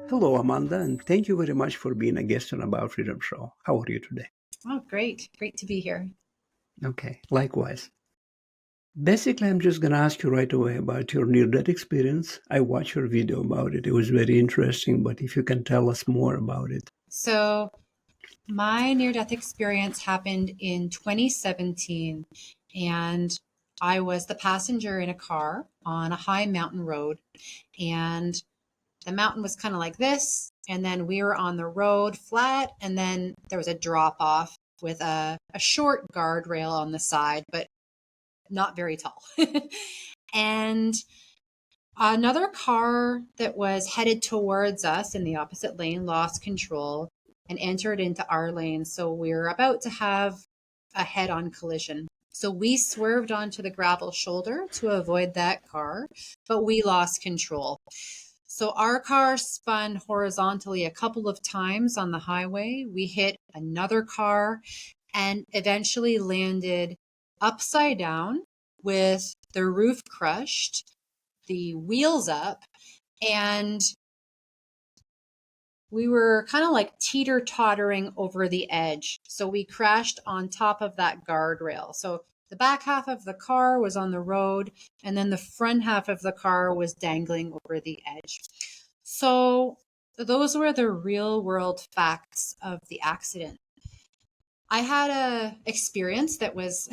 Hello, Amanda, and thank you very much for being a guest on About Freedom Show. How are you today? Oh, great. Great to be here. Okay, likewise. Basically, I'm just going to ask you right away about your near death experience. I watched your video about it. It was very interesting, but if you can tell us more about it. So, my near death experience happened in 2017, and I was the passenger in a car on a high mountain road. And the mountain was kind of like this. And then we were on the road flat, and then there was a drop off with a short guardrail on the side, but not very tall. And another car that was headed towards us in the opposite lane lost control and entered into our lane. So we were about to have a head on collision. So we swerved onto the gravel shoulder to avoid that car, but we lost control. So our car spun horizontally a couple of times on the highway. We hit another car and eventually landed upside down with the roof crushed, the wheels up, and we were kind of like teeter tottering over the edge. So we crashed on top of that guardrail. So the back half of the car was on the road, and then the front half of the car was dangling over the edge. So those were the real world facts of the accident. I had a experience that was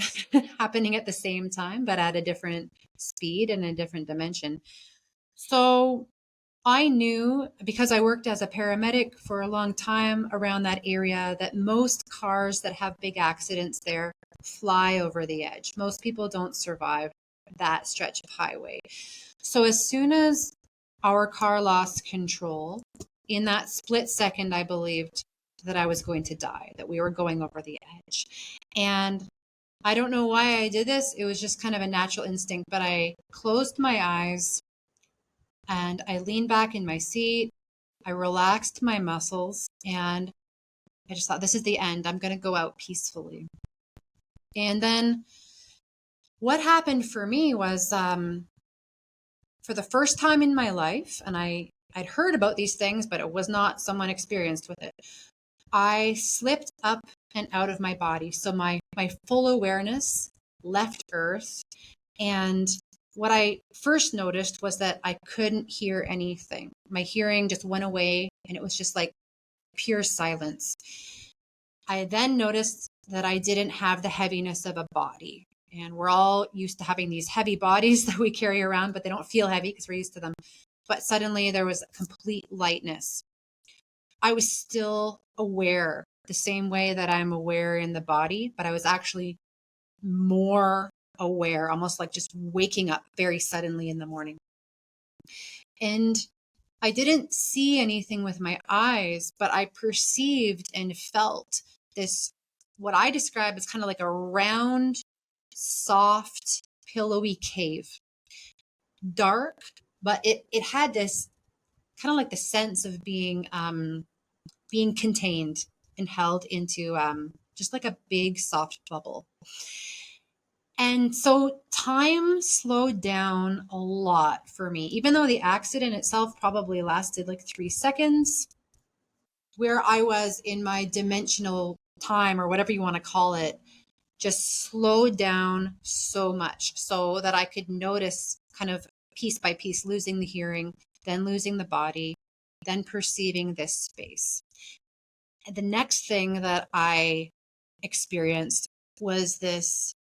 happening at the same time, but at a different speed and a different dimension. So I knew, because I worked as a paramedic for a long time around that area, that most cars that have big accidents there fly over the edge. Most people don't survive that stretch of highway. So as soon as our car lost control, in that split second, I believed that I was going to die, that we were going over the edge. And I don't know why I did this. It was just kind of a natural instinct, but I closed my eyes and I leaned back in my seat. I relaxed my muscles and I just thought, this is the end. I'm going to go out peacefully. And then what happened for me was for the first time in my life, and I'd heard about these things, but it was not someone experienced with it. I slipped up and out of my body. So my full awareness left Earth. And what I first noticed was that I couldn't hear anything. My hearing just went away and it was just like pure silence. I then noticed that I didn't have the heaviness of a body. And we're all used to having these heavy bodies that we carry around, but they don't feel heavy because we're used to them. But suddenly there was complete lightness. I was still aware the same way that I'm aware in the body, but I was actually more aware, almost like just waking up very suddenly in the morning. And I didn't see anything with my eyes, but I perceived and felt this, what I describe as kind of like a round, soft, pillowy cave. Dark, but it had this kind of like the sense of being contained and held into just like a big soft bubble. And so time slowed down a lot for me, even though the accident itself probably lasted like 3 seconds. Where I was in my dimensional time, or whatever you want to call it, just slowed down so much so that I could notice kind of piece by piece, losing the hearing, then losing the body, then perceiving this space. And the next thing that I experienced was this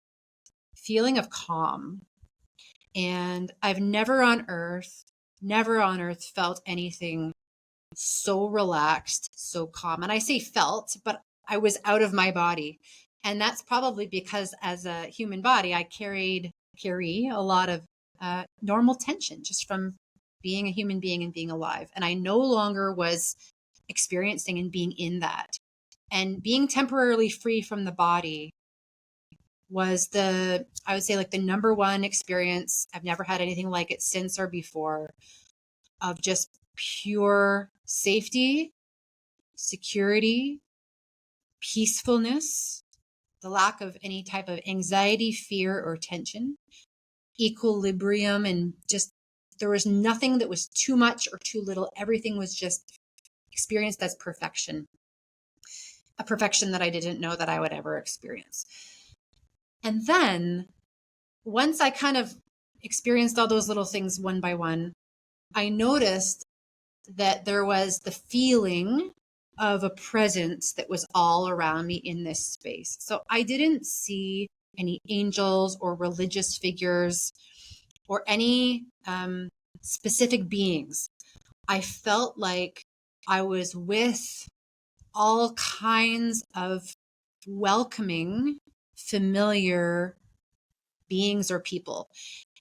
feeling of calm. And I've never on earth felt anything so relaxed, so calm. And I say felt, but I was out of my body. And that's probably because as a human body, I carry a lot of normal tension just from being a human being and being alive. And I no longer was experiencing and being in that. And being temporarily free from the body was I would say, like the number one experience. I've never had anything like it since or before, of just pure safety, security, peacefulness, the lack of any type of anxiety, fear, or tension, equilibrium, and just there was nothing that was too much or too little. Everything was just experienced as perfection, a perfection that I didn't know that I would ever experience. And then once I kind of experienced all those little things one by one, I noticed that there was the feeling of a presence that was all around me in this space. So I didn't see any angels or religious figures or any specific beings. I felt like I was with all kinds of welcoming, familiar beings or people.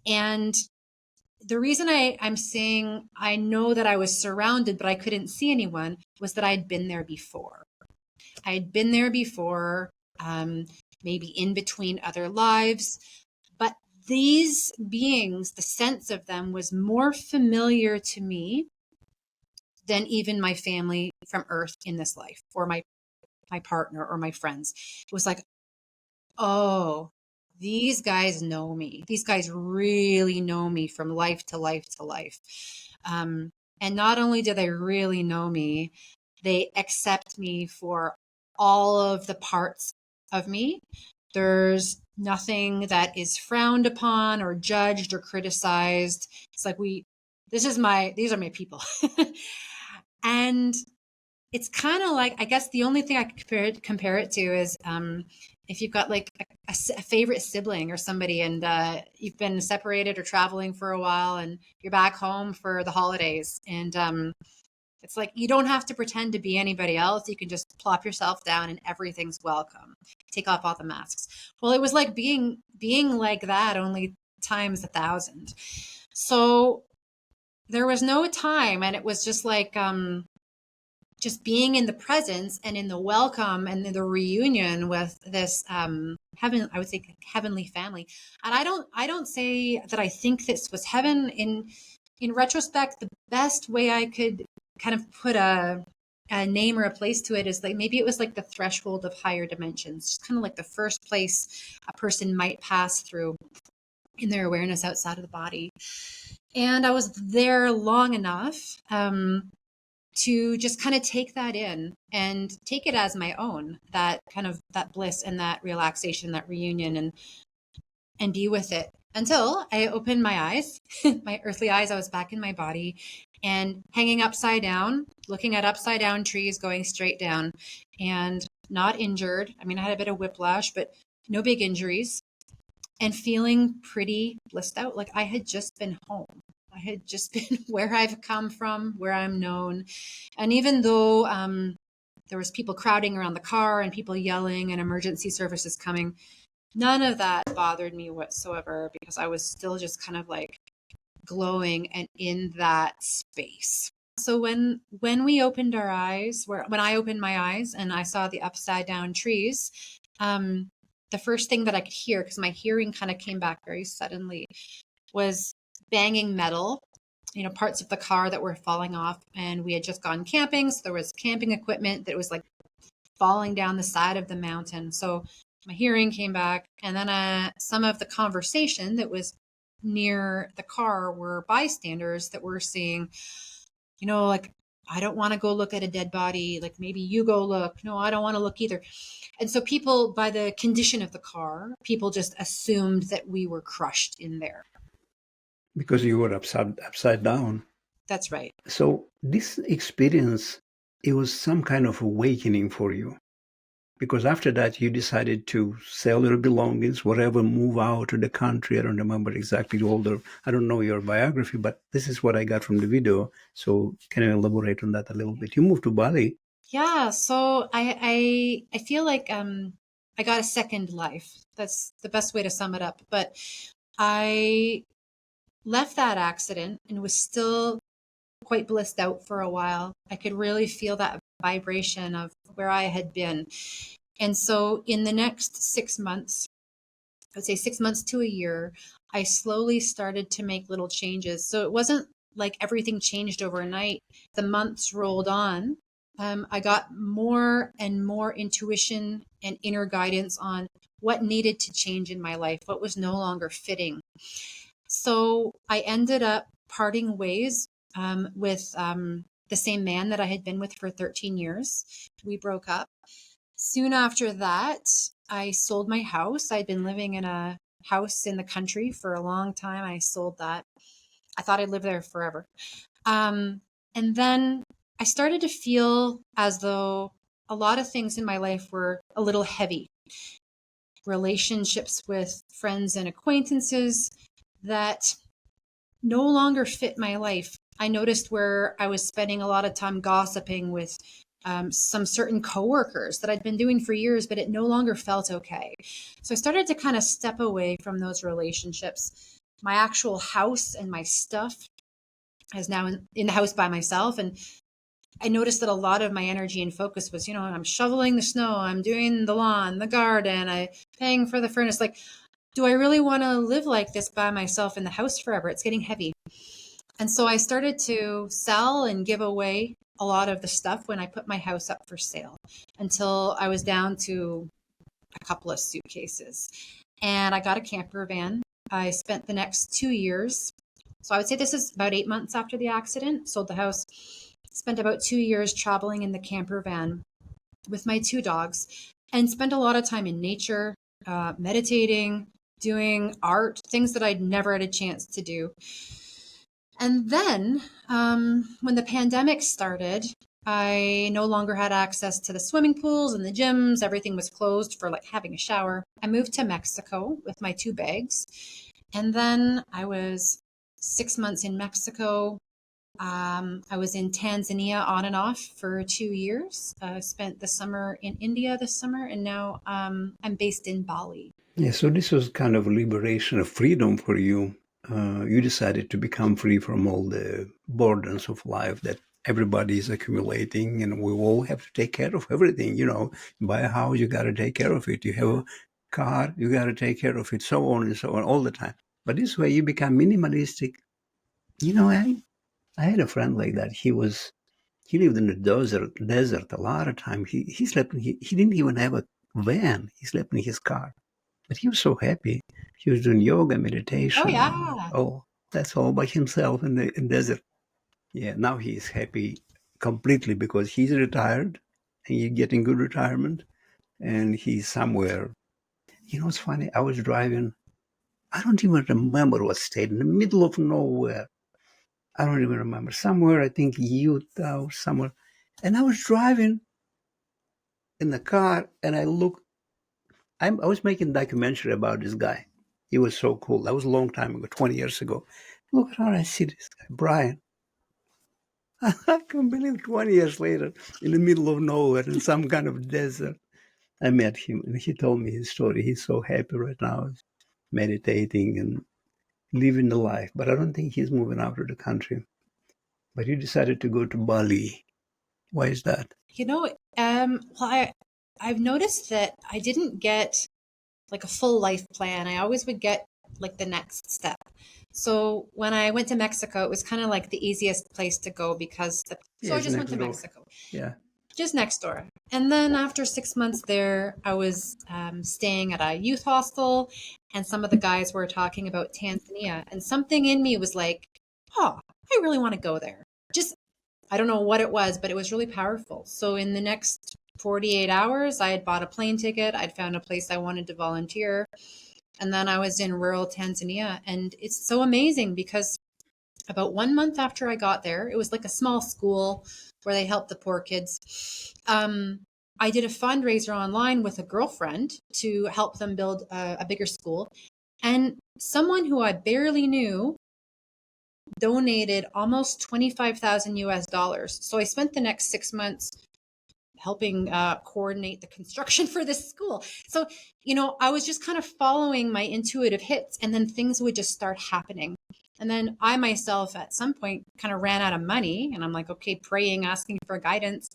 And the reason I'm saying I know that I was surrounded, but I couldn't see anyone, was that I'd been there before. I had been there before, maybe in between other lives. But these beings, the sense of them was more familiar to me than even my family from Earth in this life, or my partner or my friends. It was like, oh, these guys know me. These guys really know me from life to life to life. And not only do they really know me, they accept me for all of the parts of me. There's nothing that is frowned upon or judged or criticized. It's like these are my people. And it's kind of like, I guess the only thing I could compare it to is if you've got like a favorite sibling or somebody, and you've been separated or traveling for a while, and you're back home for the holidays, and it's like you don't have to pretend to be anybody else. You can just plop yourself down and everything's welcome. Take off all the masks. Well, it was like being like that, only times 1,000. So there was no time, and it was just like just being in the presence and in the welcome and the reunion with this heaven, I would say heavenly family. And I don't say that I think this was heaven. In retrospect, the best way I could kind of put a name or a place to it is like, maybe it was like the threshold of higher dimensions, just kind of like the first place a person might pass through in their awareness outside of the body. And I was there long enough to just kind of take that in and take it as my own, that kind of that bliss and that relaxation, that reunion, and be with it until I opened my eyes, my earthly eyes. I was back in my body and hanging upside down, looking at upside down trees going straight down, and not injured. I mean, I had a bit of whiplash, but no big injuries, and feeling pretty blissed out. Like I had just been home. I had just been where I've come from, where I'm known. And even though there was people crowding around the car and people yelling and emergency services coming, none of that bothered me whatsoever, because I was still just kind of like glowing and in that space. So when we opened our eyes, when I opened my eyes and I saw the upside down trees, the first thing that I could hear, because my hearing kind of came back very suddenly, was banging metal, parts of the car that were falling off. And we had just gone camping, so there was camping equipment that was like falling down the side of the mountain. So my hearing came back, and then some of the conversation that was near the car were bystanders that were saying, like, I don't want to go look at a dead body. Like, maybe you go look. No, I don't want to look either. And so people, by the condition of the car, people just assumed that we were crushed in there. Because you were upside down. That's right. So this experience, it was some kind of awakening for you. Because after that, you decided to sell your belongings, whatever, move out of the country. I don't remember exactly I don't know your biography, but this is what I got from the video. So can you elaborate on that a little bit? You moved to Bali. Yeah. So I feel like I got a second life. That's the best way to sum it up. But I left that accident and was still quite blissed out for a while. I could really feel that vibration of where I had been. And so in the next 6 months, I would say 6 months to a year, I slowly started to make little changes. So it wasn't like everything changed overnight. The months rolled on. I got more and more intuition and inner guidance on what needed to change in my life, what was no longer fitting. So I ended up parting ways with the the same man that I had been with for 13 years. We broke up. Soon after that, I sold my house. I'd been living in a house in the country for a long time. I sold that. I thought I'd live there forever. And then I started to feel as though a lot of things in my life were a little heavy. Relationships with friends and acquaintances that no longer fit my life. I noticed where I was spending a lot of time gossiping with some certain coworkers that I'd been doing for years, but it no longer felt okay. So I started to kind of step away from those relationships. My actual house and my stuff is now in the house by myself. And I noticed that a lot of my energy and focus was, I'm shoveling the snow, I'm doing the lawn, the garden, I'm paying for the furnace. Like, do I really want to live like this by myself in the house forever? It's getting heavy. And so I started to sell and give away a lot of the stuff when I put my house up for sale until I was down to a couple of suitcases. And I got a camper van. I spent the next 2 years. So I would say this is about 8 months after the accident. Sold the house, spent about 2 years traveling in the camper van with my 2 dogs, and spent a lot of time in nature, meditating, doing art, things that I'd never had a chance to do. And then when the pandemic started, I no longer had access to the swimming pools and the gyms. Everything was closed for like having a shower. I moved to Mexico with my 2 bags. And then I was 6 months in Mexico. I was in Tanzania on and off for 2 years. Spent the summer in India this summer, and now I'm based in Bali. Yeah, so this was kind of liberation of freedom for you. You decided to become free from all the burdens of life that everybody is accumulating, and we all have to take care of everything. You buy a house, you got to take care of it. You have a car, you got to take care of it, so on and so on, all the time. But this way, you become minimalistic. I had a friend like that. He lived in the desert a lot of time. He slept. He didn't even have a van. He slept in his car. But he was so happy. He was doing yoga, meditation. Oh, yeah. That's all by himself in the desert. Yeah, now he's happy completely because he's retired and he's getting good retirement and he's somewhere. It's funny. I was driving. I don't even remember what state, in the middle of nowhere. I don't even remember. Somewhere, I think Utah or somewhere. And I was driving in the car and I looked. I was making a documentary about this guy. He was so cool. That was a long time ago, 20 years ago. Look around, I see this guy, Brian. I can't believe 20 years later, in the middle of nowhere, in some kind of desert, I met him and he told me his story. He's so happy right now, meditating and living the life. But I don't think he's moving out of the country. But he decided to go to Bali. Why is that? I've noticed that I didn't get like a full life plan. I always would get like the next step. So when I went to Mexico, it was kind of like the easiest place to go because I just went to Mexico. Yeah. Just next door. And then after 6 months there, I was staying at a youth hostel, and some of the guys were talking about Tanzania, and something in me was like, oh, I really want to go there. I don't know what it was, but it was really powerful. So in the next 48 hours, I had bought a plane ticket. I'd found a place I wanted to volunteer. And then I was in rural Tanzania. And it's so amazing because about 1 month after I got there, it was like a small school where they help the poor kids. I did a fundraiser online with a girlfriend to help them build a bigger school. And someone who I barely knew donated almost 25,000 US dollars. So I spent the next 6 months helping coordinate the construction for this school. So, I was just kind of following my intuitive hits, and then things would just start happening. And then I myself at some point kind of ran out of money, and I'm like, okay, praying, asking for guidance.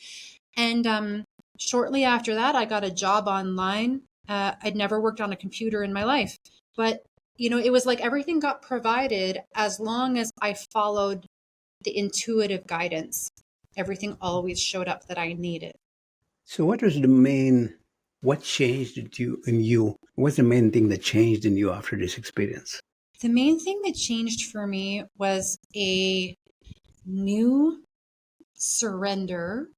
And shortly after that, I got a job online. I'd never worked on a computer in my life, but it was like everything got provided as long as I followed the intuitive guidance. Everything always showed up that I needed. So what changed in you? What's the main thing that changed in you after this experience? The main thing that changed for me was a new surrender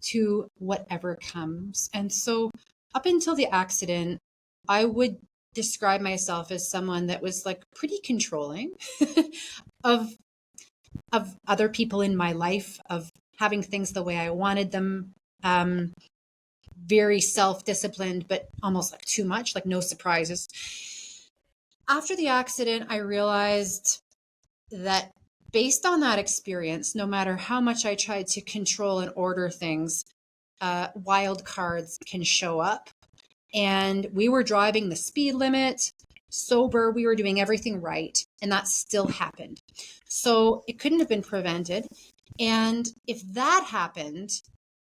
to whatever comes. And so up until the accident, I would describe myself as someone that was like pretty controlling of other people in my life, of having things the way I wanted them. Very self-disciplined, but almost like too much, like no surprises. After the accident, I realized that based on that experience, no matter how much I tried to control and order things, wild cards can show up. And we were driving the speed limit, sober, we were doing everything right, and that still happened. So it couldn't have been prevented. And if that happened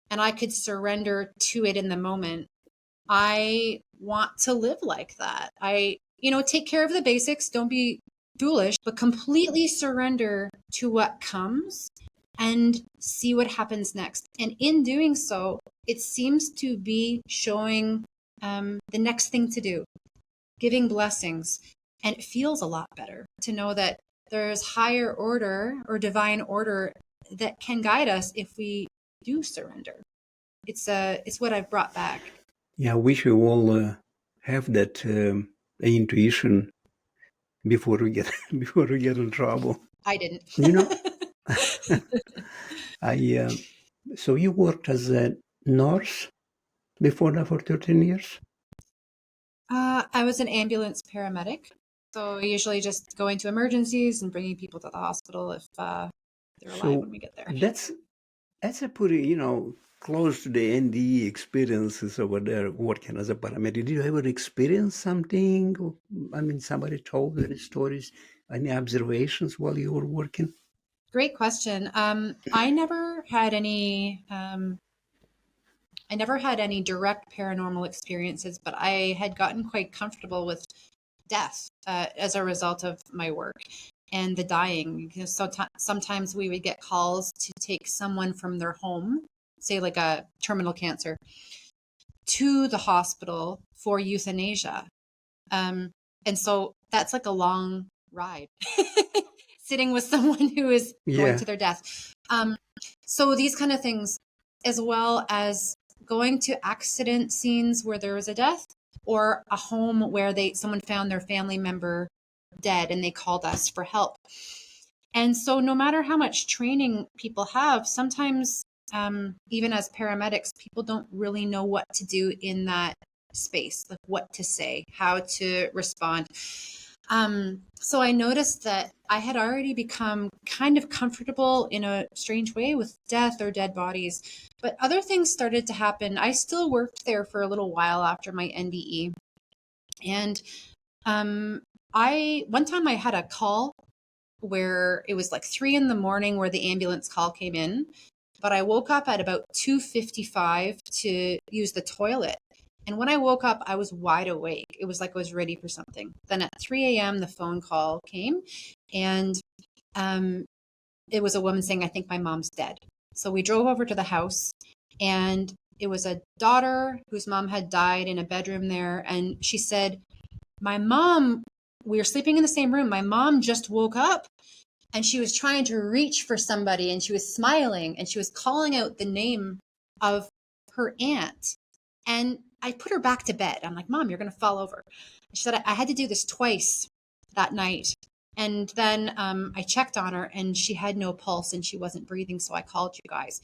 and I could surrender to it in the moment, I want to live like that. Take care of the basics, don't be foolish, but completely surrender to what comes and see what happens next. And in doing so, it seems to be showing the next thing to do, giving blessings. And it feels a lot better to know that there's higher order or divine order that can guide us if we do surrender. It's what I've brought back. Yeah, I wish we all have that intuition before we get before we get in trouble. I didn't. You know, so you worked as a nurse before that for 13 years? I was an ambulance paramedic. So usually just going to emergencies and bringing people to the hospital if they're alive when we get there. That's a pretty, close to the NDE experiences over there working as a paramedic. Did you ever experience something? I mean, somebody told any stories, any observations while you were working? Great question. I never had any direct paranormal experiences, but I had gotten quite comfortable with death as a result of my work and the dying. So sometimes we would get calls to take someone from their home, say like a terminal cancer, to the hospital for euthanasia. And so that's like a long ride, sitting with someone who is going to their death. So these kind of things, as well as going to accident scenes where there was a death, or a home where someone found their family member dead and they called us for help. And so no matter how much training people have, sometimes even as paramedics, people don't really know what to do in that space, like what to say, how to respond. So I noticed that I had already become kind of comfortable in a strange way with death or dead bodies, but other things started to happen. I still worked there for a little while after my NDE. And one time I had a call where it was like 3 a.m. where the ambulance call came in, but I woke up at about 2:55 to use the toilet. And when I woke up, I was wide awake. It was like I was ready for something. Then at 3 a.m., the phone call came, and it was a woman saying, "I think my mom's dead." So we drove over to the house, and it was a daughter whose mom had died in a bedroom there. And she said, "My mom, we were sleeping in the same room. My mom just woke up, and she was trying to reach for somebody, and she was smiling, and she was calling out the name of her aunt." And I put her back to bed. I'm like, "Mom, you're going to fall over." She said, I had to do this twice that night. And then I checked on her, and she had no pulse and she wasn't breathing. So I called you guys.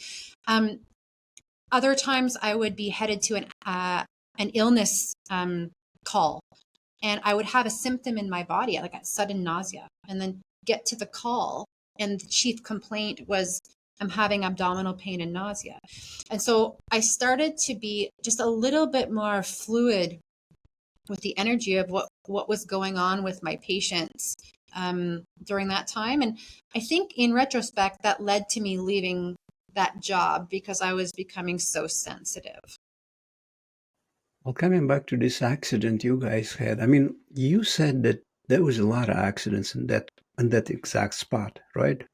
Other times I would be headed to an illness call, and I would have a symptom in my body, like a sudden nausea, and then get to the call. And the chief complaint was, "I'm having abdominal pain and nausea." And so I started to be just a little bit more fluid with the energy of what was going on with my patients during that time. And I think in retrospect, that led to me leaving that job because I was becoming so sensitive. Well, coming back to this accident you guys had, I mean, you said that there was a lot of accidents in that exact spot, right?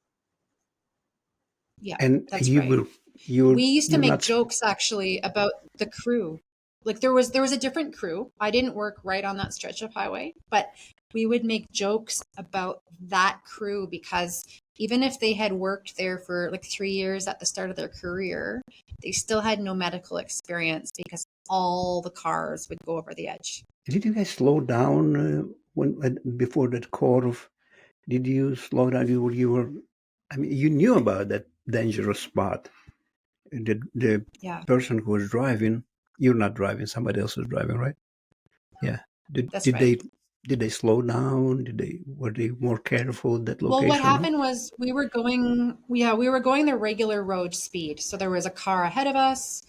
Yeah, And that's right. We used to make not jokes actually about the crew. like there was a different crew. I didn't work right on that stretch of highway, but we would make jokes about that crew because even if they had worked there for like 3 years at the start of their career, they still had no medical experience because all the cars would go over the edge. Did you guys slow down before that curve? Did you slow down? You were, I mean, you knew about that dangerous spot. The Yeah, person who was driving, you're not driving, somebody else was driving, right? Yeah. Did that's did right. they slow down? Were they more careful at that Well, what location? No. happened was we were going the regular road speed. So there was a car ahead of us,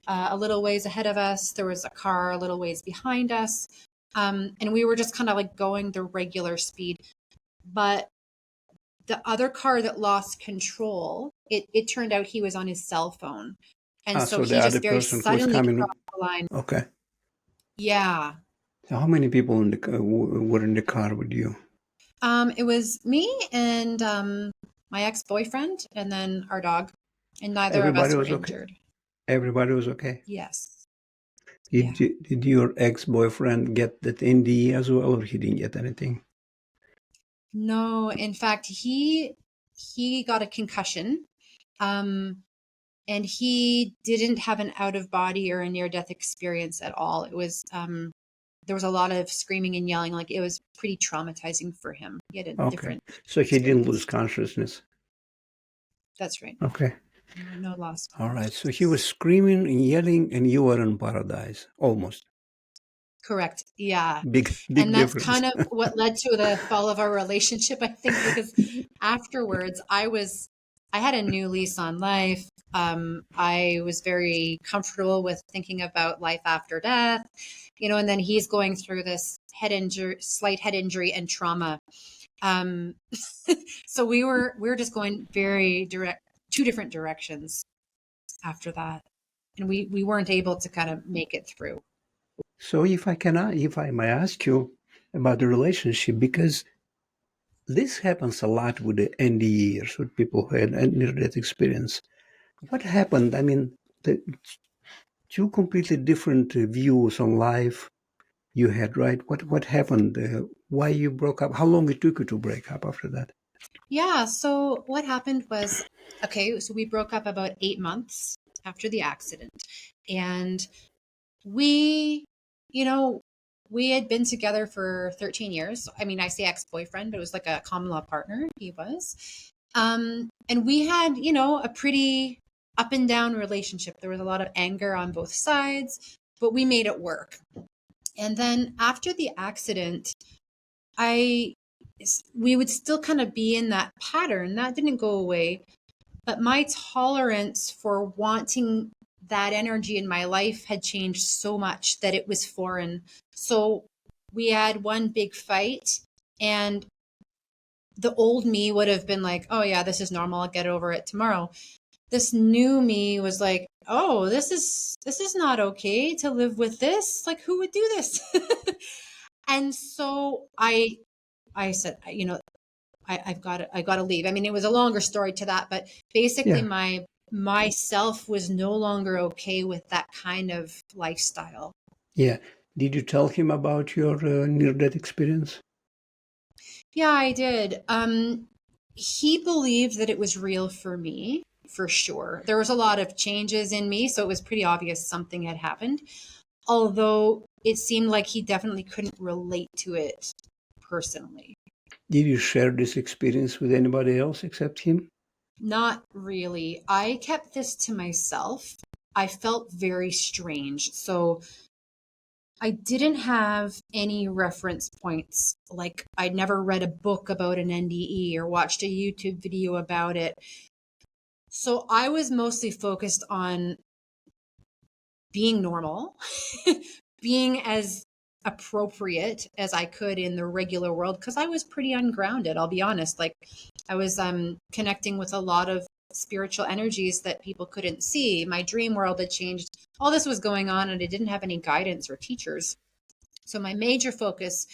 a little ways ahead of us. There was a car a little ways behind us. And we were just kind of like going the regular speed. But the other car that lost control, it turned out he was on his cell phone. And so So the he other just very person who was suddenly coming. crossed the line. Okay. Yeah. So how many people in the were in the car with you? It was me and my ex-boyfriend and then our dog. And neither of Everybody us were was okay. injured. Everybody was okay. Yes. Did Yeah. did your ex-boyfriend get that NDE as well, or he didn't get anything? No, in fact, he got a concussion. Um, and he didn't have an out of body or a near death experience at all. It was there was a lot of screaming and yelling, like it was pretty traumatizing for him. He had a Okay. different So he didn't lose experience. consciousness. That's right. Okay. No, no loss of All right. So he was consciousness. screaming and yelling, and you were in paradise, almost. Correct. Yeah. Big And that's difference. kind of what led to the fall of our relationship, I think, because afterwards I had a new lease on life. I was very comfortable with thinking about life after death, and then he's going through this slight head injury and trauma. Um, so we were just going very direct, two different directions after that. And we weren't able to kind of make it through. So if I may ask you about the relationship, because this happens a lot with the NDEers, with people who had near-death experience. What happened? I mean, the two completely different views on life you had, right? What happened? Why you broke up? How long it took you to break up after that? Yeah. So what happened was, okay, so we broke up about 8 months after the accident. And we, you know, we had been together for 13 years. I mean, I say ex-boyfriend, but it was like a common law partner. He was. And we had, a pretty up and down relationship. There was a lot of anger on both sides, but we made it work. And then after the accident, I we would still kind of be in that pattern. That didn't go away, but my tolerance for wanting that energy in my life had changed so much that it was foreign. So we had one big fight, and the old me would have been like, "Oh yeah, this is normal. I'll get over it tomorrow." This new me was like, "Oh, this is not okay to live with this. Like, who would do this?" And so I said, I got to leave. I mean, it was a longer story to that, but basically Yeah, my myself was no longer okay with that kind of lifestyle. yeah. Did you tell him about your near-death experience? Yeah, I did. He believed that it was real for me, for sure. There was a lot of changes in me, so it was pretty obvious something had happened. Although it seemed like he definitely couldn't relate to it personally. Did you share this experience with anybody else except him? Not really. I kept this to myself. I felt very strange. So I didn't have any reference points. Like, I'd never read a book about an NDE or watched a YouTube video about it. So I was mostly focused on being normal, being as appropriate as I could in the regular world because I was pretty ungrounded, I'll be honest. Like, I was connecting with a lot of spiritual energies that people couldn't see. My dream world had changed. All this was going on and I didn't have any guidance or teachers. So my major focus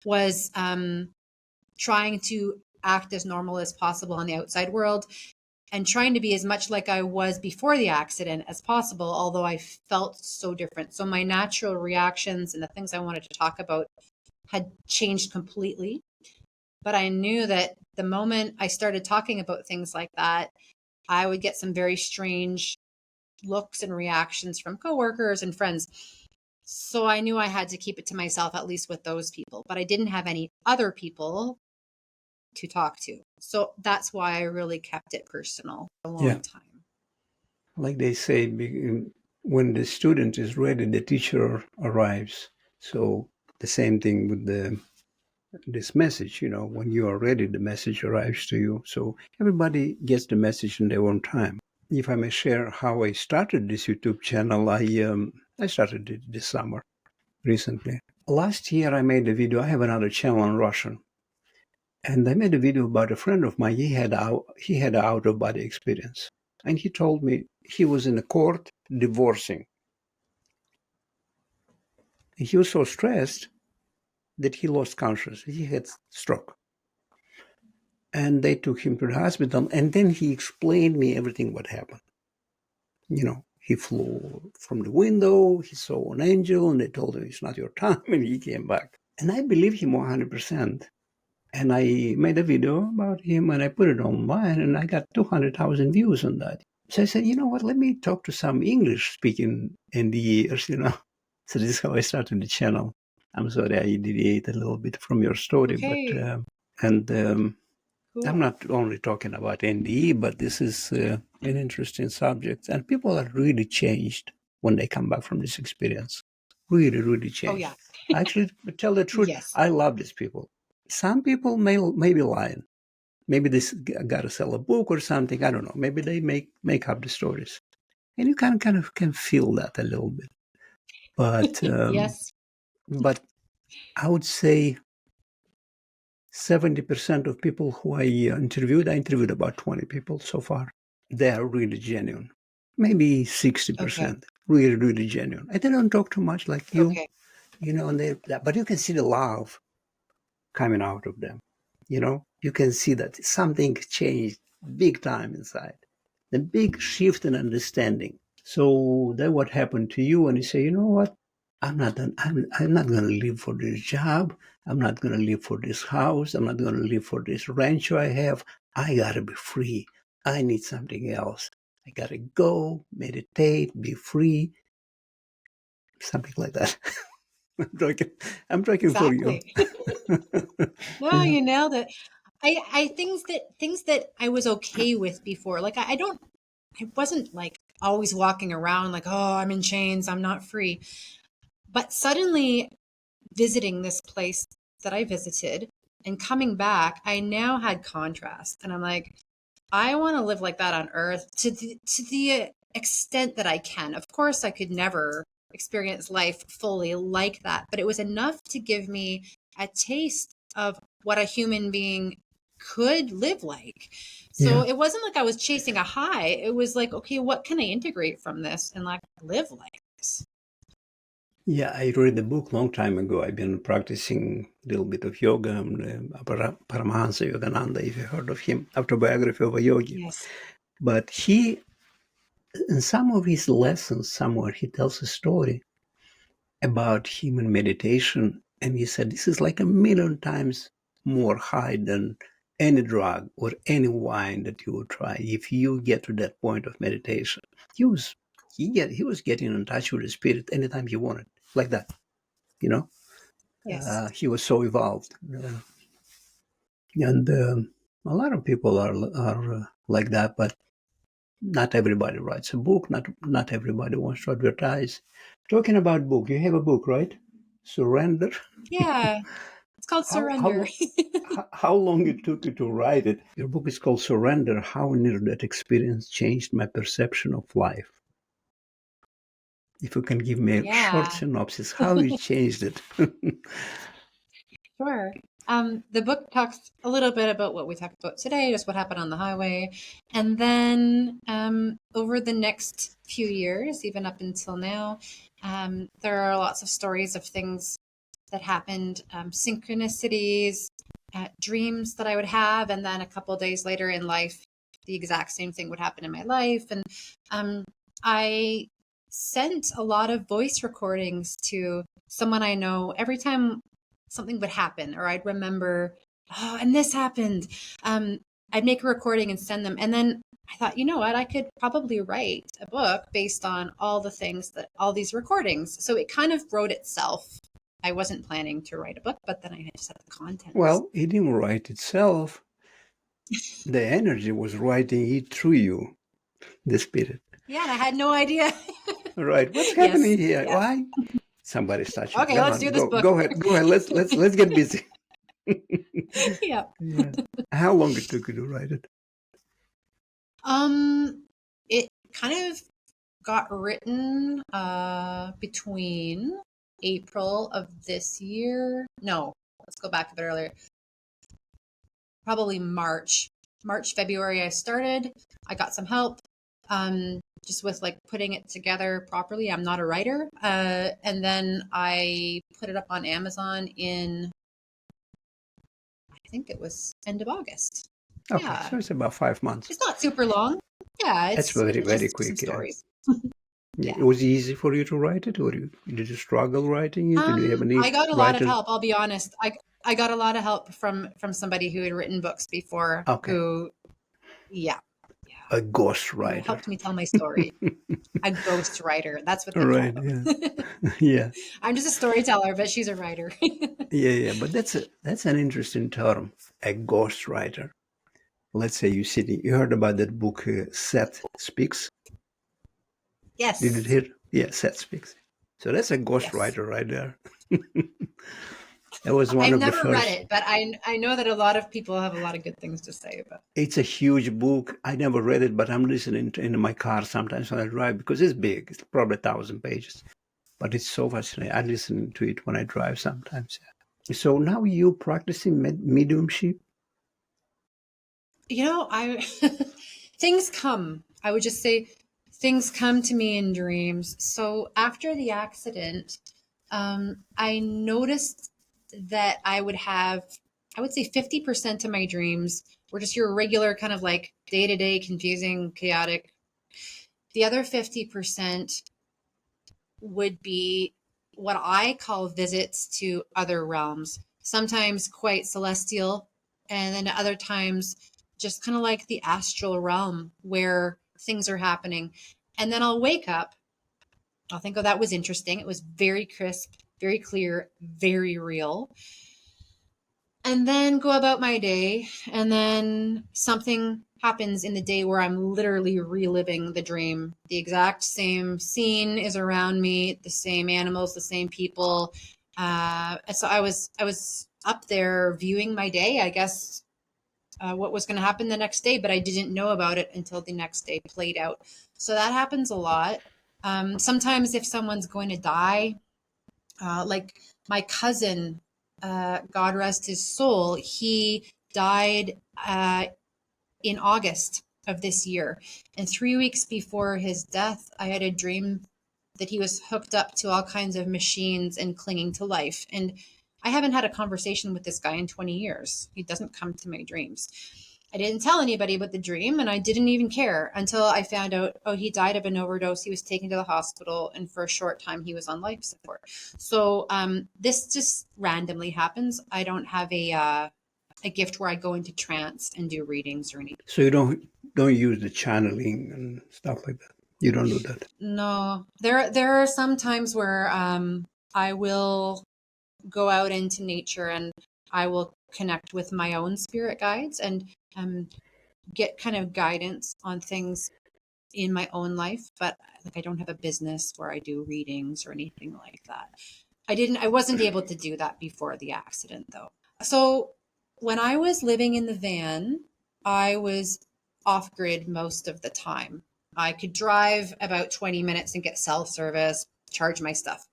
was trying to act as normal as possible in the outside world. and trying to be as much like I was before the accident as possible, although I felt so different. So my natural reactions and the things I wanted to talk about had changed completely. But I knew that the moment I started talking about things like that, I would get some very strange looks and reactions from coworkers and friends. So I knew I had to keep it to myself, at least with those people. But I didn't have any other people to talk to. So that's why I really kept it personal for a Yeah. long time. Like they say, when the student is ready, the teacher arrives. So the same thing with this message, when you are ready, the message arrives to you. So everybody gets the message in their own time. If I may share how I started this YouTube channel, I started it this summer, recently. Last year I made a video. I have another channel in Russian. And I made a video about a friend of mine. He had an out-of-body experience. And he told me he was in a court divorcing. And he was so stressed that he lost consciousness. He had stroke. And they took him to the hospital. And then he explained me everything what happened. He flew from the window. He saw an angel. And they told him, it's not your time. And he came back. And I believe him 100%. And I made a video about him and I put it online and I got 200,000 views on that. So I said, you know what, let me talk to some English speaking NDEers. So this is how I started the channel. I'm sorry I deviate a little bit from your story, but, Okay, I'm cool. not only talking about NDE, but this is an interesting subject. And people are really changed when they come back from this experience. Really, really Oh, changed. yeah. Actually, to tell the truth, Yes. I love these people. Some people may be lying. Maybe they got to sell a book or something. I don't know. Maybe they make up the stories, and you kind of can feel that a little bit. But Yes. but I would say 70% of people who I interviewed about 20 people so far. They are really genuine. Maybe Okay. 60%, really, really genuine. And they don't talk too much like you, Okay. but you can see the love coming out of them. You can see that something changed big time inside. The big shift in understanding. So that what happened to you, and you say, you know what? I'm not going to live for this job. I'm not going to live for this house. I'm not going to live for this rancho I have. I got to be free. I need something else. I got to go, meditate, be free, something like that. I'm talking for you. Exactly. No, Yeah. you nailed it. I things that I was okay with before. Like I wasn't like always walking around like, oh, I'm in chains, I'm not free. But suddenly visiting this place that I visited and coming back, I now had contrast. And I'm like, I want to live like that on earth to the extent that I can. Of course, I could never experience life fully like that, but it was enough to give me a taste of what a human being could live like. So Yeah. it wasn't like I was chasing a high. It was like, okay, what can I integrate from this and like live like this? Yeah, I read the book long time ago. I've been practicing a little bit of yoga. Paramahansa Yogananda, if you heard of him, autobiography of a yogi. Yes. But he, in some of his lessons somewhere, he tells a story about human meditation. And he said, this is like a million times more high than any drug or any wine that you would try if you get to that point of meditation. He was he was getting in touch with the spirit anytime he wanted, like that, you know. Yes. He was so evolved, and a lot of people are like that. But not everybody writes a book. Not everybody wants to advertise. Talking about book, you have a book, right? Surrender. Yeah. It's called How surrender. how how long it took you to write it? Your book is called Surrender. How near-death experience changed my perception of life. If you can give me a short Yeah. synopsis, how you changed it. Sure. The book talks a little bit about what we talked about today, just what happened on the highway. And then over the next few years, even up until now, there are lots of stories of things that happened, synchronicities, dreams that I would have. And then a couple of days later in life, the exact same thing would happen in my life. And I sent a lot of voice recordings to someone I know every time something would happen, or I'd remember, oh, and this happened. I'd make a recording and send them. And then I thought, you know what, I could probably write a book based on all the things that all these recordings. So it kind of wrote itself. I wasn't planning to write a book, but then I just had the content. Well, it didn't write itself. The energy was writing it through you, the spirit. Yeah, and I had no idea. Right. What's happening here? Yeah. Why? Somebody's touching. Okay, Come let's on, do this book. Go ahead. Let's get busy. Yeah. Yeah. How long it took you to write it? It kind of got written between April of this year. No, let's go back a bit earlier. Probably March, February. I started. I got some help, just with like putting it together properly. I'm not a writer, and then I put it up on Amazon in, I think it was end of August. Okay, Yeah. so it's about 5 months. It's not super long. Yeah, That's very, very quick. Yeah. Stories. Yeah. It was easy for you to write it, or did you struggle writing it? Did you have any I got a writers? lot of help. I'll be honest. I got a lot of help from somebody who had written books before. Okay. Who, yeah. A ghost writer. Who helped me tell my story. A ghost writer. That's what they Right. call them. Yeah. Yeah. I'm just a storyteller, but she's a writer. Yeah. But that's an interesting term, a ghost writer. Let's say you heard about that book, Seth Speaks? Yes. Did you hear? Yeah, Seth Speaks. So that's a ghost Yes. writer right there. That was one I've of the never first. read it, but I know that a lot of people have a lot of good things to say about it. It's a huge book. I never read it, but I'm listening to in my car sometimes when I drive because it's big. It's probably 1,000 pages, but it's so fascinating. I listen to it when I drive sometimes. So now you practicing mediumship? You know, things come. I would just say things come to me in dreams. So after the accident, I noticed that I would say 50% of my dreams were just your regular kind of like day-to-day confusing, chaotic. The other 50% would be what I call visits to other realms, sometimes quite celestial, and then other times just kind of like the astral realm where things are happening. And then I'll wake up. I'll think, oh, that was interesting. It was very crisp, very clear, very real. And then go about my day. And then something happens in the day where I'm literally reliving the dream. The exact same scene is around me, the same animals, the same people. So I was up there viewing my day, I guess, what was going to happen the next day, but I didn't know about it until the next day played out. So that happens a lot. Sometimes if someone's going to die, like my cousin, God rest his soul, he died in August of this year. And 3 weeks before his death, I had a dream that he was hooked up to all kinds of machines and clinging to life. And I haven't had a conversation with this guy in 20 years. He doesn't come to my dreams. I didn't tell anybody about the dream, and I didn't even care until I found out, oh, he died of an overdose. He was taken to the hospital, and for a short time, he was on life support. So this just randomly happens. I don't have a gift where I go into trance and do readings or anything. So you don't use the channeling and stuff like that. You don't do that. No, there are some times where I will go out into nature and I will connect with my own spirit guides and get kind of guidance on things in my own life. But like I don't have a business where I do readings or anything like that. I wasn't able to do that before the accident though. So when I was living in the van, I was off grid most of the time. I could drive about 20 minutes and get cell service, charge my stuff.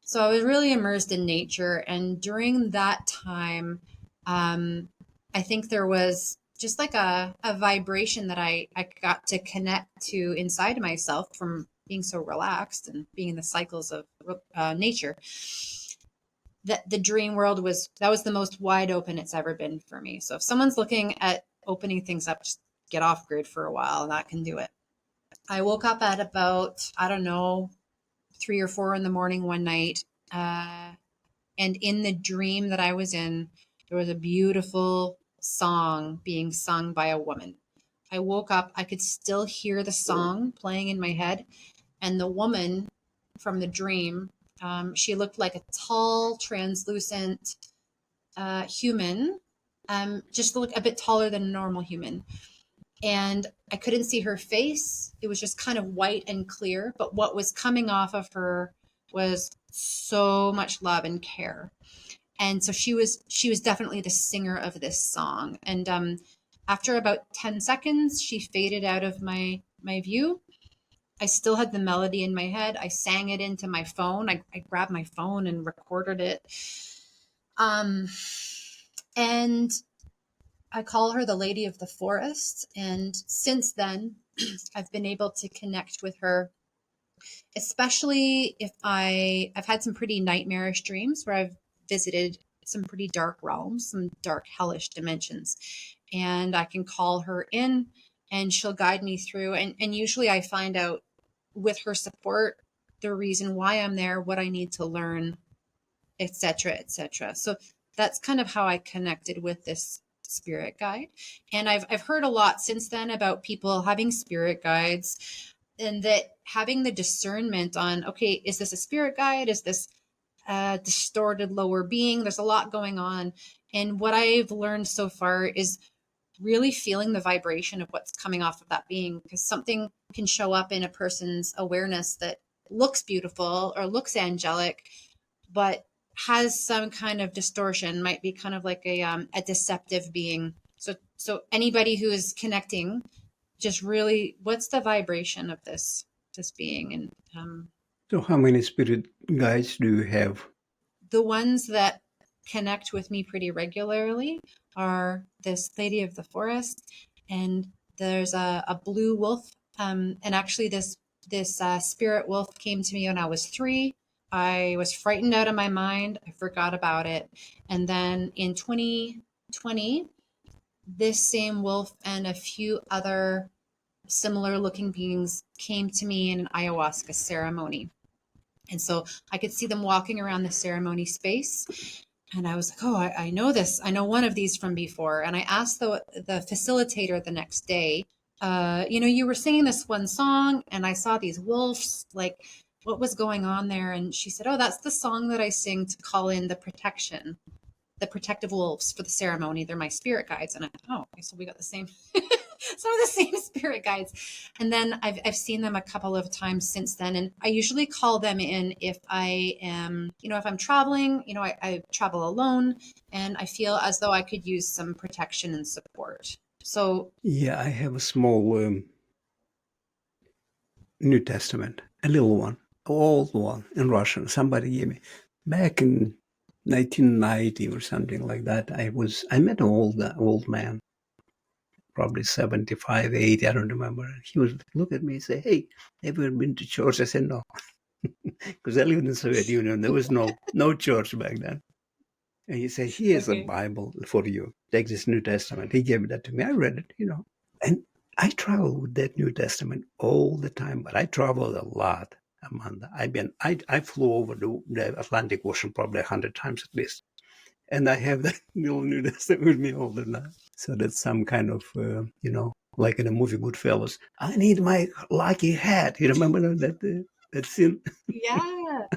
So I was really immersed in nature. And during that time, I think there was just like a vibration that I got to connect to inside of myself from being so relaxed and being in the cycles of nature. That the dream world was the most wide open it's ever been for me. So if someone's looking at opening things up, just get off grid for a while. That can do it. I woke up at about, I don't know, 3 or 4 in the morning one night. And in the dream that I was in, there was a beautiful song being sung by a woman. I woke up, I could still hear the song playing in my head. And the woman from the dream, she looked like a tall, translucent human, just looked a bit taller than a normal human. And I couldn't see her face. It was just kind of white and clear. But what was coming off of her was so much love and care. And so she was definitely the singer of this song. And after about 10 seconds, she faded out of my view. I still had the melody in my head. I sang it into my phone. I grabbed my phone and recorded it. And I call her the Lady of the Forest. And since then, I've been able to connect with her, especially if I've had some pretty nightmarish dreams where I've visited some pretty dark realms, some dark hellish dimensions. And I can call her in and she'll guide me through. And usually I find out with her support the reason why I'm there, what I need to learn, etc., etc. So that's kind of how I connected with this spirit guide. And I've heard a lot since then about people having spirit guides, and that having the discernment on, okay, is this a spirit guide? Is this a distorted lower being? There's a lot going on. And what I've learned so far is really feeling the vibration of what's coming off of that being, because something can show up in a person's awareness that looks beautiful or looks angelic, but has some kind of distortion, might be kind of like a deceptive being. So anybody who is connecting, just really, what's the vibration of this being? And So how many spirit guides do you have? the ones that connect with me pretty regularly are this Lady of the Forest, and there's a blue wolf. And actually, this spirit wolf came to me when I was 3. I was frightened out of my mind. I forgot about it, and then in 2020, this same wolf and a few other similar looking beings came to me in an ayahuasca ceremony. And so I could see them walking around the ceremony space. And I was like, oh, I know this. I know one of these from before. And I asked the facilitator the next day, you were singing this one song and I saw these wolves, like what was going on there? And she said, oh, that's the song that I sing to call in the protective wolves for the ceremony. They're my spirit guides. And I thought, oh, okay, so we got the same, some of the same spirit guides. And then I've seen them a couple of times since then. And I usually call them in if I am, if I'm traveling, I travel alone and I feel as though I could use some protection and support. So Yeah, I have a small New Testament, a little one, old one in Russian. Somebody gave me back in 1990 or something like that. I met an old man, probably 75, 80, I don't remember. And he would look at me and say, "Hey, have you ever been to church?" I said, "No," because I lived in the Soviet Union. There was no church back then. And he said, "Here's a okay. Bible for you. Take this New Testament." He gave that to me. I read it. And I travel with that New Testament all the time, but I traveled a lot, Amanda. I flew over the Atlantic Ocean probably 100 times at least. And I have that little New Testament with me all the time. So that's some kind of, like in the movie Goodfellas, I need my lucky hat. You remember that scene? Yeah.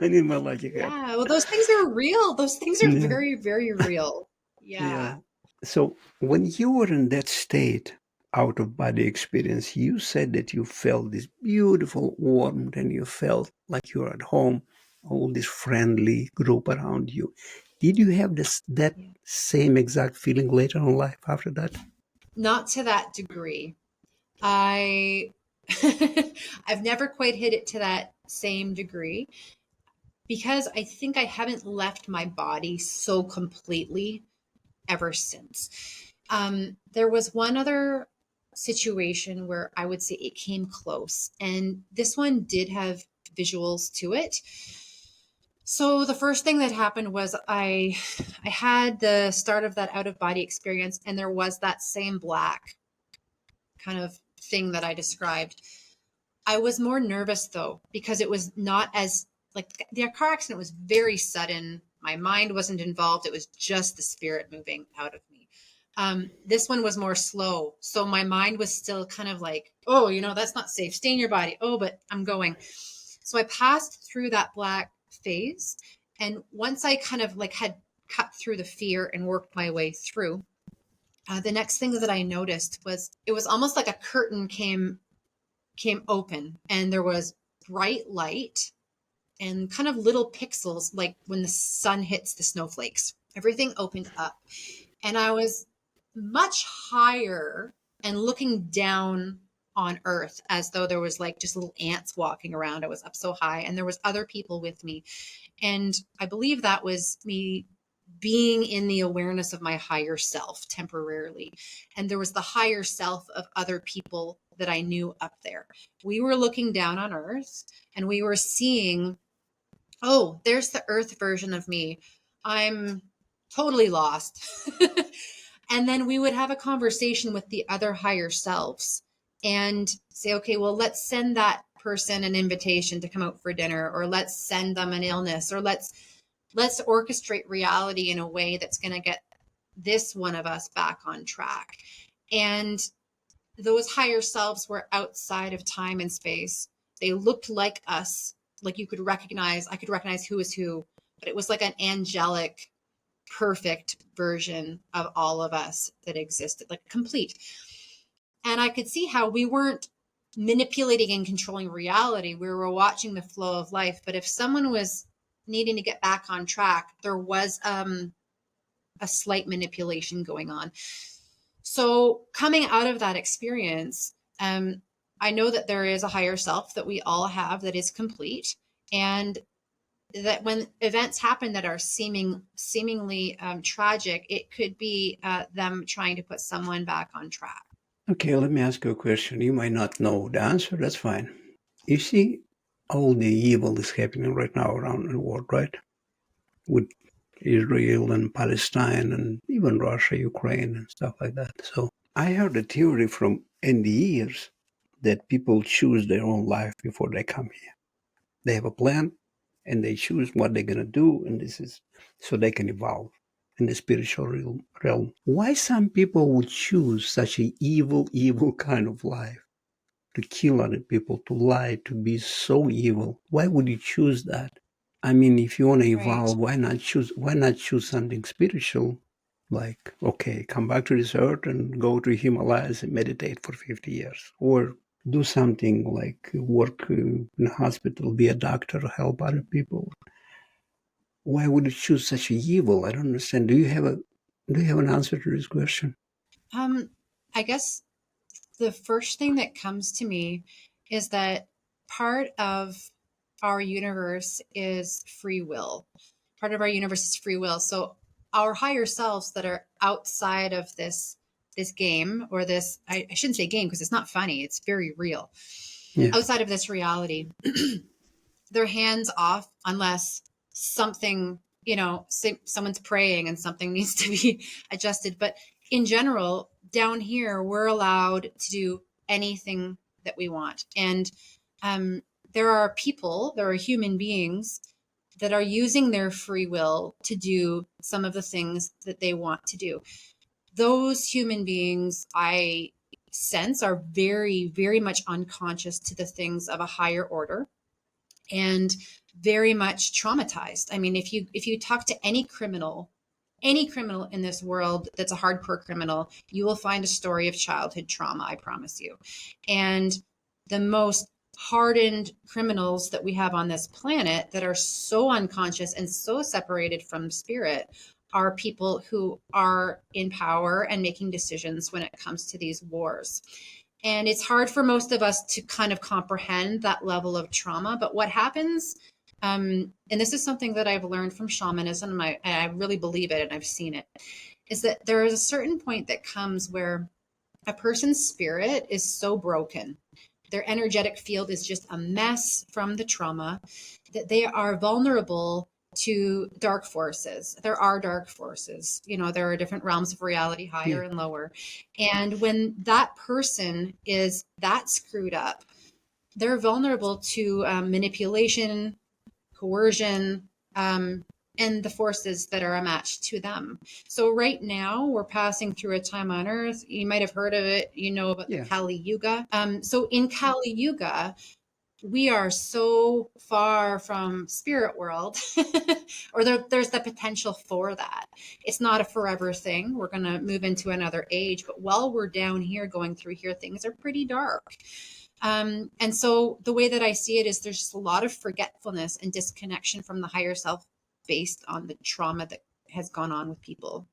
I need my lucky hat. Yeah. Well, those things are real. Those things are Yeah. very, very real. Yeah. Yeah. So when you were in that state, out of body experience, you said that you felt this beautiful warmth and you felt like you're at home, all this friendly group around you. Did you have that Yeah. same exact feeling later in life after that? Not to that degree. I I've never quite hit it to that same degree because I think I haven't left my body so completely ever since. There was one other situation where I would say it came close, and this one did have visuals to it. So the first thing that happened was I had the start of that out of body experience, and there was that same black kind of thing that I described. I was more nervous though, because it was not as like the car accident was very sudden. My mind wasn't involved. It was just the spirit moving out of me. This one was more slow. So my mind was still kind of like, oh, that's not safe. Stay in your body. Oh, but I'm going. So I passed through that black phase. And once I kind of like had cut through the fear and worked my way through, the next thing that I noticed was it was almost like a curtain came open, and there was bright light and kind of little pixels, like when the sun hits the snowflakes. Everything opened up, and I was much higher and looking down on earth, as though there was like just little ants walking around. I was up so high, and there was other people with me. And I believe that was me being in the awareness of my higher self temporarily. And there was the higher self of other people that I knew up there. We were looking down on earth, and we were seeing, oh, there's the earth version of me. I'm totally lost. And then we would have a conversation with the other higher selves and say, okay, well, let's send that person an invitation to come out for dinner, or let's send them an illness, or let's orchestrate reality in a way that's going to get this one of us back on track. And those higher selves were outside of time and space. They looked like us, like I could recognize who is who, but it was like an angelic, perfect version of all of us that existed, like complete. And I could see how we weren't manipulating and controlling reality. We were watching the flow of life. But if someone was needing to get back on track, there was a slight manipulation going on. So coming out of that experience, I know that there is a higher self that we all have that is complete, and that when events happen that are seemingly tragic, it could be them trying to put someone back on track. Okay, let me ask you a question. You might not know the answer, that's fine. You see, all the evil is happening right now around the world, right? With Israel and Palestine and even Russia, Ukraine and stuff like that. So I heard a theory from NDEs that people choose their own life before they come here. They have a plan and they choose what they're going to do, and this is so they can evolve in the spiritual realm. Why some people would choose such an evil kind of life? To kill other people, to lie, to be so evil. Why would you choose that? I mean, if you want to evolve, Right. why not choose something spiritual? Like, okay, come back to this earth and go to Himalayas and meditate for 50 years. Or do something like work in a hospital, be a doctor, help other people. Why would you choose such a evil? I don't understand. Do you have an answer to this question? I guess the first thing that comes to me is that part of our universe is free will. Part of our universe is free will. So our higher selves that are outside of this game, or this, I shouldn't say game because it's not funny, it's very real. Yeah. Outside of this reality, they're hands off unless something, someone's praying and something needs to be adjusted. But in general, down here, we're allowed to do anything that we want. And there are human beings that are using their free will to do some of the things that they want to do. Those human beings, I sense, are very, very much unconscious to the things of a higher order, and very much traumatized. I mean, if you talk to any criminal in this world that's a hardcore criminal, you will find a story of childhood trauma, I promise you. And the most hardened criminals that we have on this planet that are so unconscious and so separated from spirit are people who are in power and making decisions when it comes to these wars. And it's hard for most of us to kind of comprehend that level of trauma. But what happens, and this is something that I've learned from shamanism, and I really believe it, and I've seen it, is that there is a certain point that comes where a person's spirit is so broken, their energetic field is just a mess from the trauma, that they are vulnerable to dark forces. There are dark forces. There are different realms of reality, higher Yeah. and lower. And when that person is that screwed up, they're vulnerable to manipulation, coercion, and the forces that are a match to them. So right now we're passing through a time on Earth. You might have heard of it. About the Yeah. Kali Yuga. So in Kali Yuga, we are so far from spirit world, or there's the potential for that. It's not a forever thing. We're going to move into another age, but while we're down here going through here, things are pretty dark. And so the way that I see it is there's just a lot of forgetfulness and disconnection from the higher self based on the trauma that has gone on with people.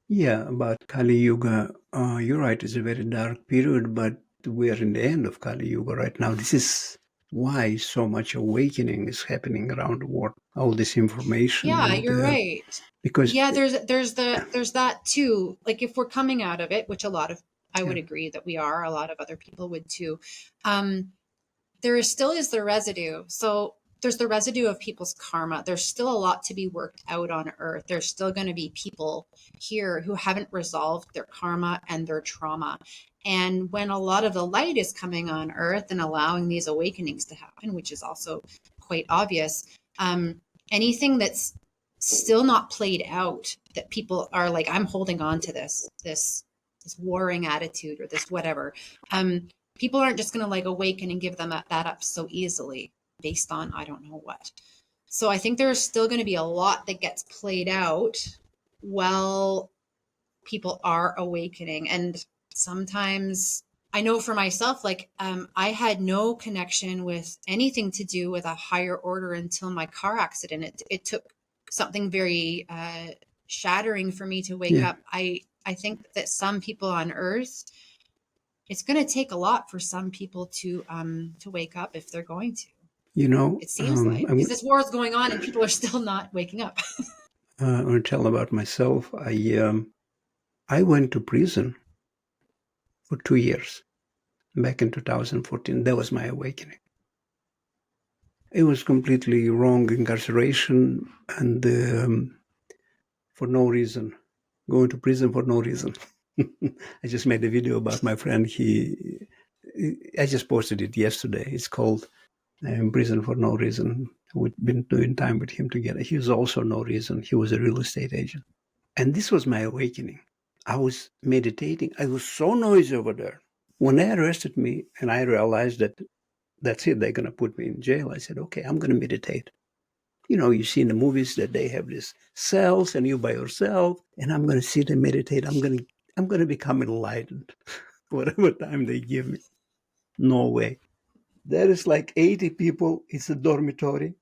Yeah, about Kali Yuga, you're right, it's a very dark period, but we are in the end of Kali Yuga right now. This is why so much awakening is happening around the world. All this information, Yeah, you're right. because Yeah, there's that too. Like if we're coming out of it, which I would agree that we are, a lot of other people would too. There still is the residue. So there's the residue of people's karma. There's still a lot to be worked out on Earth. There's still going to be people here who haven't resolved their karma and their trauma. And when a lot of the light is coming on Earth and allowing these awakenings to happen, which is also quite obvious, anything that's still not played out, that people are like, I'm holding on to this warring attitude or this whatever. People aren't just going to like awaken and give them that up so easily based on I don't know what. So I think there's still going to be a lot that gets played out while people are awakening. And sometimes I know for myself, like I had no connection with anything to do with a higher order until my car accident. It took something very shattering for me to wake up. I think that some people on Earth, it's going to take a lot for some people to wake up if they're going to. It seems like because this war is going on and people are still not waking up. I want to tell about myself. I went to prison for 2 years back in 2014. That was my awakening. It was completely wrong incarceration and for no reason. Going to prison for no reason. I just made a video about my friend. I just posted it yesterday. It's called Prison for No Reason. We've been doing time with him together. He was also no reason. He was a real estate agent. And this was my awakening. I was meditating. I was so noisy over there. When they arrested me and I realized that that's it, they're going to put me in jail, I said, okay, I'm going to meditate. You see in the movies that they have these cells and you by yourself, and I'm going to sit and meditate. I'm going to become enlightened, whatever time they give me. No way. There is like 80 people. It's a dormitory.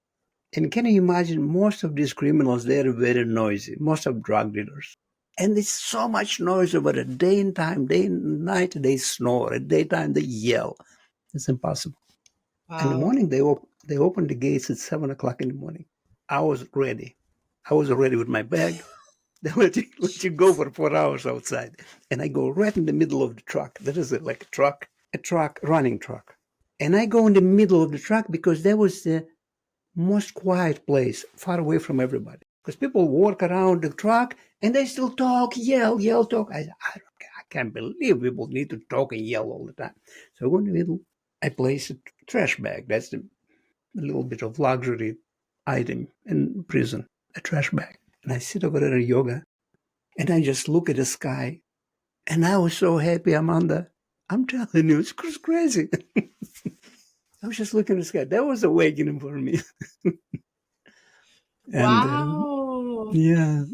And can you imagine most of these criminals, they're very noisy, most of drug dealers. And there's so much noise over the day and night, they snore. At daytime, they yell. It's impossible. Wow. In the morning, they open the gates at 7 o'clock in the morning. I was ready. I was ready with my bag. They let you go for 4 hours outside. And I go right in the middle of the truck. That is like a running truck. And I go in the middle of the truck because that was the most quiet place, far away from everybody. Because people walk around the truck and they still talk, yell, talk. I can't believe people need to talk and yell all the time. So I go in the middle. I place a trash bag. That's a little bit of luxury item in prison, a trash bag. And I sit over there in yoga and I just look at the sky. And I was so happy, Amanda. I'm telling you, it's crazy. I was just looking at the sky. That was awakening for me. Wow. Yeah.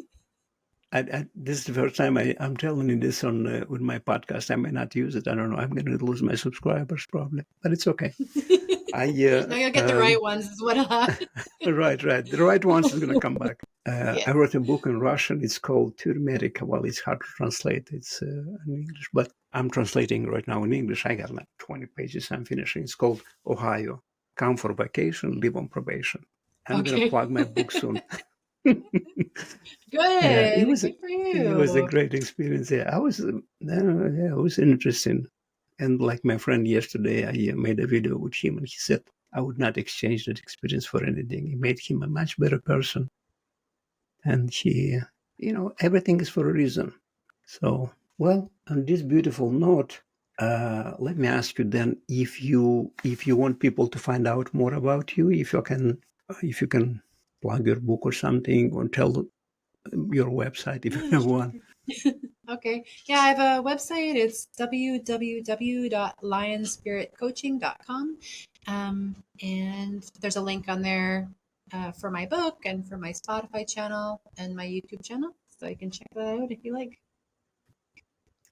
This is the first time I'm telling you this on with my podcast. I may not use it. I don't know. I'm going to lose my subscribers probably, but it's okay. No, you'll get the right ones is what Right. The right ones is going to come back. I wrote a book in Russian. It's called Turmeric. Well, it's hard to translate. It's in English, but I'm translating right now in English. I got like 20 pages I'm finishing. It's called Ohio. Come for vacation, live on probation. I'm going to plug my book soon. Good. Good for you. It was a great experience. Yeah, it was interesting. And like my friend yesterday, I made a video with him and he said, I would not exchange that experience for anything. It made him a much better person. And he, everything is for a reason. So, well, on this beautiful note, let me ask you then, if you want people to find out more about you, if you can plug your book or something, or tell your website if you Yeah, have sure. one. Okay. Yeah, I have a website. It's www.lionspiritcoaching.com. And there's a link on there for my book and for my Spotify channel and my YouTube channel. So you can check that out if you like.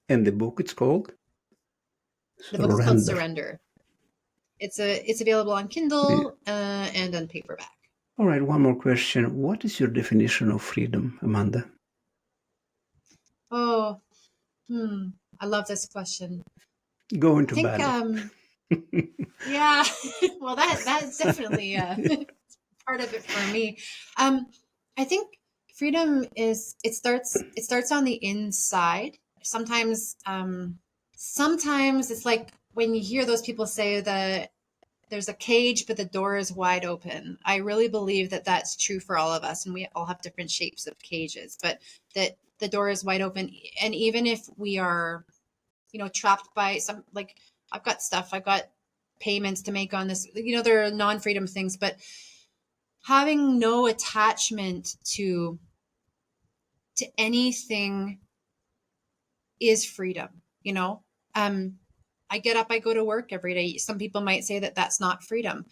And the book, it's called The book is called Surrender. Surrender. It's available on Yeah. Kindle and on paperback. All right, one more question. What is your definition of freedom, Amanda? Oh, I love this question. Go I into think battle. yeah, well that's definitely part of it for me. Um, I think freedom is it starts on the inside. Sometimes it's like when you hear those people say that there's a cage but the door is wide open. I really believe that that's true for all of us, and we all have different shapes of cages, but that the door is wide open. And even if we are, trapped by some, like, I've got payments to make on this, there are non-freedom things, but having no attachment to anything is freedom. um I get up, I go to work every day. Some people might say that that's not freedom,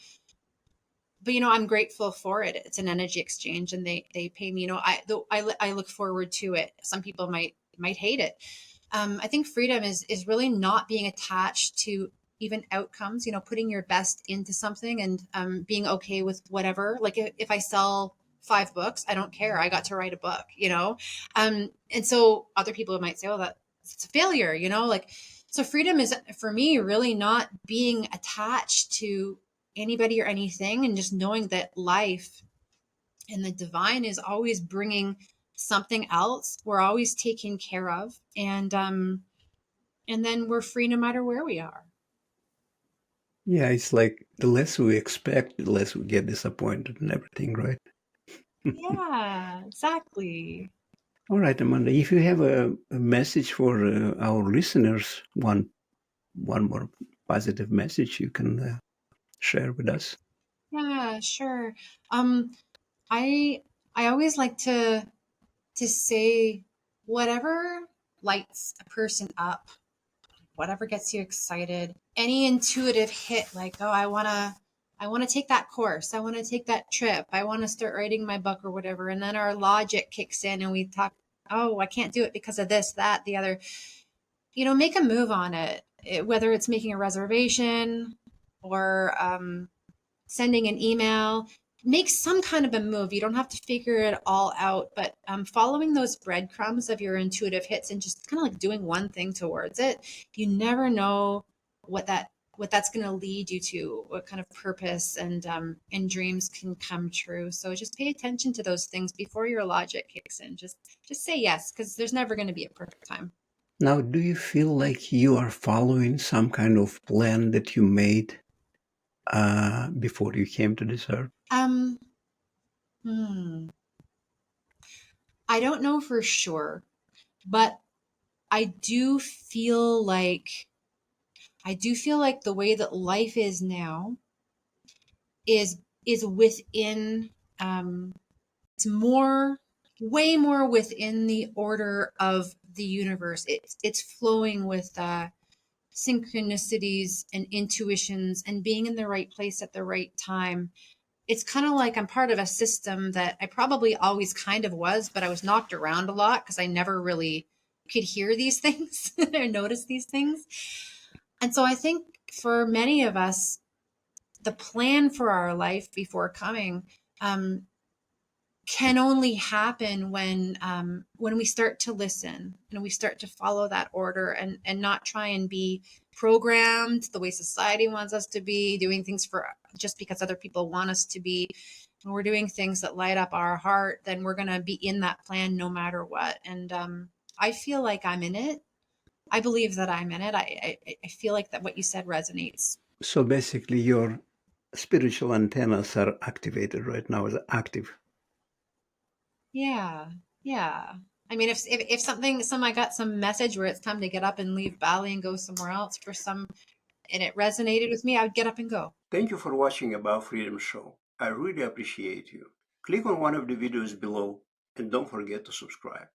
but I'm grateful for it. It's an energy exchange, and they pay me. I look forward to it. Some people might hate it. I think freedom is really not being attached to even outcomes. Putting your best into something, and being okay with whatever. Like if I sell 5 books, I don't care. I got to write a book. And so other people might say, "Oh, it's a failure." Like, so freedom is for me really not being attached to anybody or anything, and just knowing that life and the divine is always bringing something else. We're always taken care of, and then we're free no matter where we are. Yeah, it's like the less we expect, the less we get disappointed and everything, right? Yeah, exactly. All right, Amanda, if you have a message for our listeners, one more positive message you can share with us. Yeah, sure. um i I always like to say, whatever lights a person up, whatever gets you excited, any intuitive hit, like, oh, I want to take that course, I want to take that trip, I want to start writing my book or whatever, and then our logic kicks in and we talk, oh, I can't do it because of this, that, the other. Make a move on it, whether it's making a reservation or sending an email. Make some kind of a move. You don't have to figure it all out, but following those breadcrumbs of your intuitive hits and just kind of like doing one thing towards it. You never know what that's going to lead you to, what kind of purpose and dreams can come true. So just pay attention to those things before your logic kicks in. Just say yes, because there's never going to be a perfect time. Now, do you feel like you are following some kind of plan that you made before you came to this earth? Um, hmm, I don't know for sure, but I do feel like the way that life is now is within, um it's more way more within the order of the universe. It's flowing with synchronicities and intuitions and being in the right place at the right time. It's kind of like I'm part of a system that I probably always kind of was, but I was knocked around a lot because I never really could hear these things or notice these things. And so I think for many of us, the plan for our life before coming um, can only happen when we start to listen and we start to follow that order, and not try and be programmed the way society wants us to be doing things for just because other people want us to be. When we're doing things that light up our heart, then we're going to be in that plan no matter what. And I feel like I'm in it. I believe that I'm in it. I feel like that what you said resonates. So basically, your spiritual antennas are activated right now, is active. Yeah. Yeah. I mean, if something, I got some message where it's time to get up and leave Bali and go somewhere else for some, and it resonated with me, I would get up and go. Thank you for watching About Freedom Show. I really appreciate you. Click on one of the videos below and don't forget to subscribe.